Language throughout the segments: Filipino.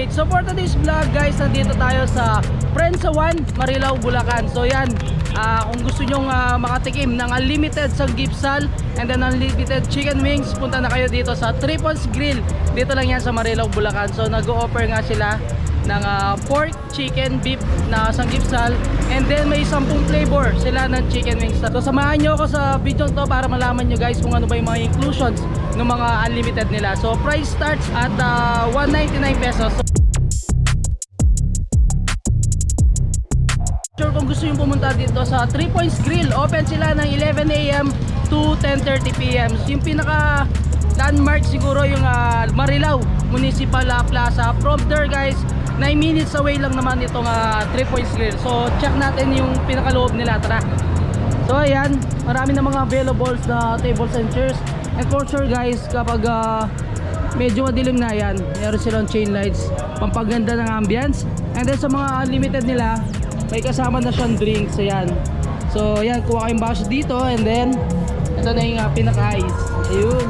PH. So for today's vlog guys, nandito tayo sa Prensa 1, Marilao, Bulacan. So yan, kung gusto nyong makatikim ng unlimited sanggipsal and then unlimited chicken wings, punta na kayo dito sa Triples Grill. Dito lang yan sa Marilao, Bulacan. So nag-o-offer nga sila ng pork, chicken, beef na sanggipsal, and then may 10 flavor sila ng chicken wings. So samahan nyo ako sa video to para malaman nyo guys kung ano ba yung mga inclusions ng mga unlimited nila. So price starts at 199 pesos. So kung gusto nyo pumunta dito sa 3 Points Grill, open sila ng 11 AM to 10:30 PM. Yung pinaka landmark siguro yung Marilao Municipal Plaza. From there guys, 9 minutes away lang naman itong 3 Points Grill. So check natin yung pinakaloob nila, tara. So ayan, marami na mga available na tables and chairs. And for sure guys, kapag medyo madilim na yan, meron silang chain lights, pampaganda ng ambience. And then sa mga unlimited nila, may kasama na siyang drinks. Ayan. So ayan, kuha kayong baso dito, and then ito na yung pinaka-ice. Ayun.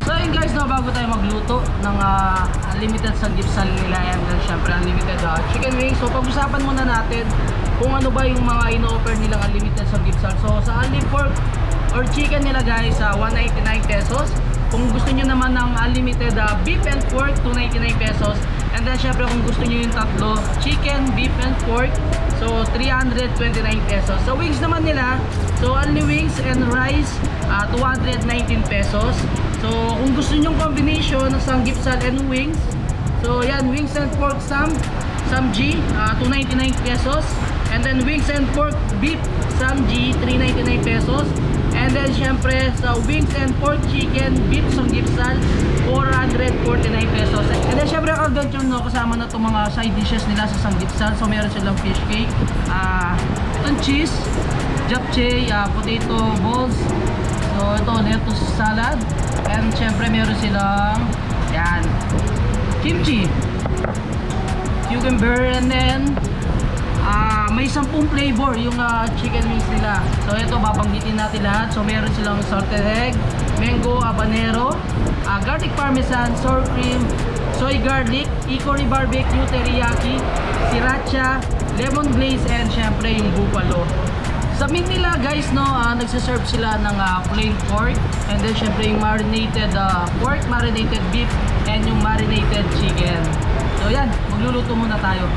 So ayun guys, no, bago tayo magluto ng unlimited sanggipsal nila, and then syempre unlimited chicken wings. So pag-usapan muna natin kung ano ba yung mga ino-offer nilang unlimited sanggipsal. So sa unli pork or chicken nila guys, 199 pesos. Kung gusto nyo naman ng unlimited beef and pork, 299 pesos. And then syempre kung gusto nyo yung tatlo, chicken, beef and pork, so 329 pesos. So wings naman nila, so only wings and rice, 219 pesos. So kung gusto nyo combination ng sanggipsal and wings, so yan, wings and pork Sam G, 299 pesos. And then wings and pork beef Sam G, 399 pesos. And then syempre sa wings and pork chicken beef sanggipsal, 449 pesos. And then syempre adventure no, kasama na itong mga side dishes nila sa sanggipsal. So meron silang fish cake, itong cheese, japchae, potato balls, so ito lettuce salad, and syempre meron silang yan, kimchi, cucumber, and then may 10 flavor yung chicken wings nila. So ito babanggitin natin lahat. So meron silang salted egg, mango, habanero, garlic parmesan, sour cream, soy garlic, hickory barbecue, teriyaki, sriracha, lemon glaze, and syempre yung buffalo. Sa meat nila guys, no, nagsiserve sila ng plain pork, and then syempre yung marinated pork, marinated beef, and yung marinated chicken. So yan, magluluto muna tayo.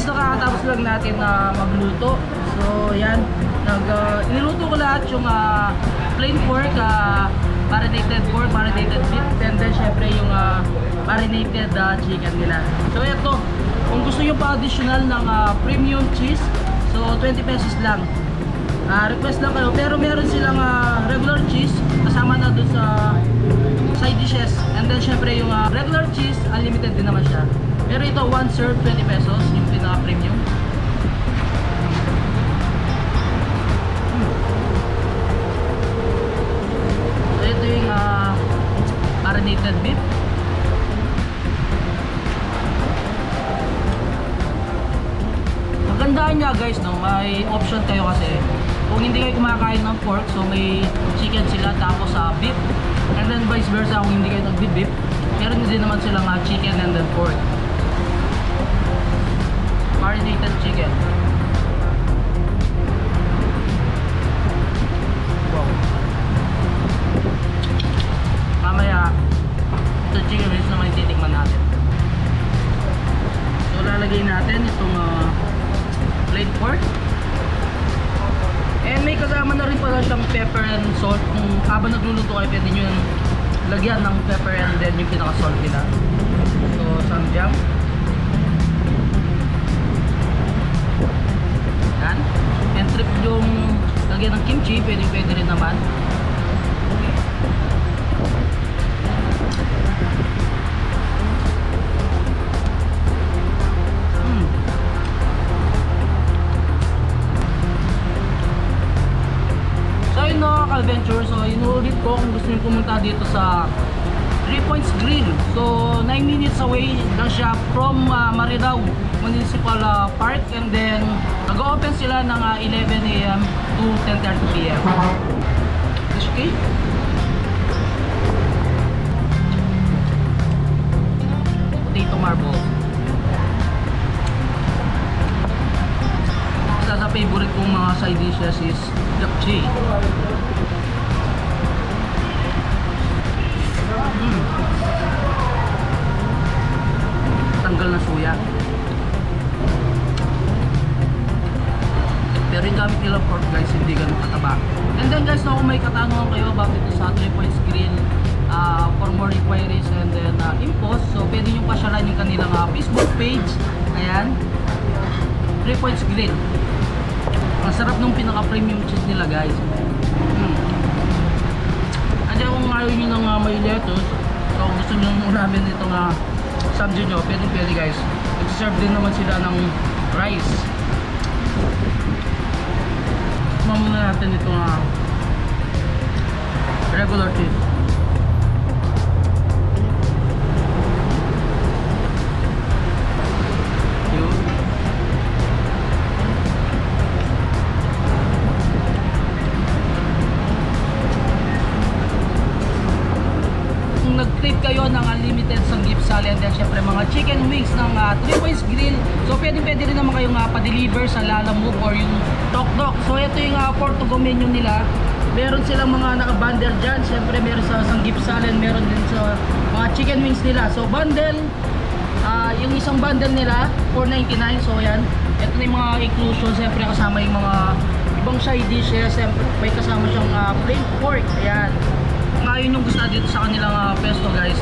Nakakatapos lang natin na magluto. So yan, niluto ko lahat yung plain pork, marinated pork, marinated beef, and then syempre yung marinated chicken nila. So ito, kung gusto nyo pa additional ng premium cheese, so 20 pesos lang. Request lang kayo, pero meron silang regular cheese kasama na dun sa side dishes, and then syempre yung regular cheese, unlimited din naman siya. Pero ito, one serve, 20 pesos, yung pinaka-premium. So ito yung marinated beef. Magandaan niya guys, no? May option kayo kasi kung hindi kayo kumakain ng pork, so may chicken sila, tapos beef. And then vice versa, kung hindi kayo nag-beef, meron din naman silang chicken and then pork. Marinated chicken. Wow. Mamaya ito chicken wings naman titikman natin. So lalagay natin itong plain pork. And may kasama na rin pala siyang pepper and salt. Kung habang nagluluto kayo, pwede nyo yung lagyan ng pepper and then yung pinaka-salt nila. So samgyang. And trip yung lagyan ng kimchi, pwede rin naman. inuulit ko kung gusto niyo pumunta dito sa 3 Points Grill. So 9 minutes away lang siya from Marilao Municipal Park, and then nag-open sila ng 11 AM to 10:30 PM. Okay? Potato marbles. Isa sa favorite kong mga side dishes is japchae. Tanggal na suya. Pero yung gamit nila pork guys, hindi ganun kataba. And then guys, kung may katanungan kayo about ito sa 3 Points Grill, for more inquiries and then infos, so pwede nyo pasyalan yung kanilang Facebook page. Ayan, 3 Points Grill. Ang sarap nung pinaka premium cheese nila guys. Andiyan kung ayaw nyo ng may lettuce, so kung gusto nyo ng ramen nito nga subject nyo, pwede guys. Nag-serve din naman sila ng rice. Mamuna natin ito nga regular cheese. Yun. Kung nag-crave kayo ng unlimited sanggip sali, and then syempre mga chicken wings ng 3 Points Grill, so pwede rin naman kayong pa-deliver sa Lalamove or yung Tok Tok. So ito yung for to go menu nila. Meron silang mga naka-bundle dyan. Syempre meron sa sanggip sali, meron din sa mga chicken wings nila. So bundle, yung isang bundle nila $4.99. So yan, ito na yung mga inclusion. Syempre kasama yung mga ibang side dishes. Syempre may kasama siyang plain pork. Ayan. Ngayon yung gusto dito sa kanilang pesto guys,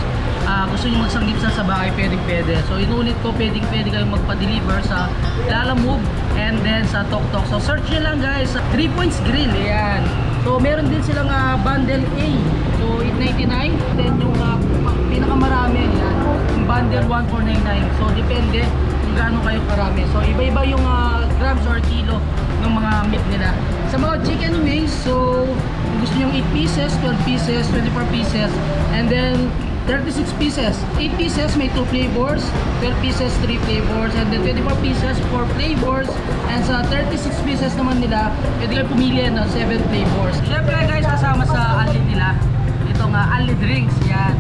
gusto nyo magsanggip sa bahay, pwede. So inulit ko, pwede kayong magpa-deliver sa Lalamove and then sa Tok Tok. So search nyo lang guys, 3 Points Grill. Ayan. So meron din silang bundle A, so $8.99. Then yung pinakamarami, ayan, yung bundle 1,499. So depende kung gaano kayo karami. So iba-iba yung grams or kilo ng mga meat nila. Sa mga chicken wings, so kung gusto nyo 8 pieces, 12 pieces, 24 pieces, and then 36 pieces. 8 pieces may 2 flavors, 12 pieces 3 flavors, and then 24 pieces 4 flavors. And sa 36 pieces naman nila, pwede kayo pumili ng 7 flavors. Syempre guys, kasama sa ali nila, itong ali drinks. Yan.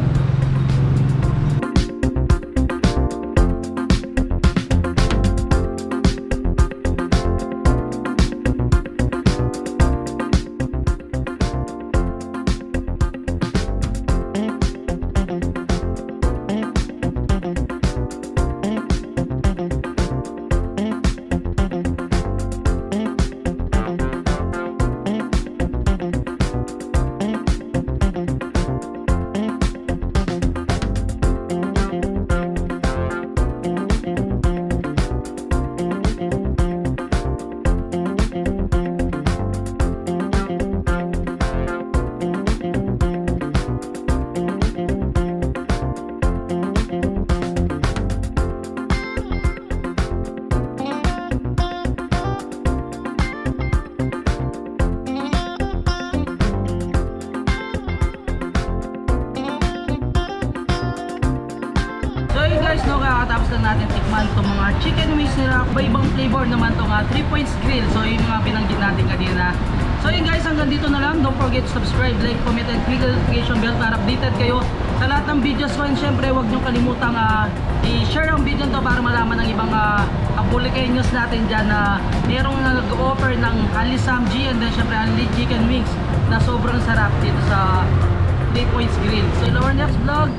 Kakatapos na natin tikman itong mga chicken wings nila. Iba-ibang flavor naman itong 3 Points Grill. So yun yung mga binanggit natin kanina. So yun guys, hanggang dito na lang. Don't forget to subscribe, like, comment, and click the notification bell para updated kayo sa lahat ng videos ko. And syempre, huwag nyo kalimutang i-share ang video to para malaman ng ibang Bulacan news natin dyan na merong nag-offer ng Ali Samji and then syempre Ali Chicken Wings na sobrang sarap dito sa 3 Points Grill. So in our next vlog,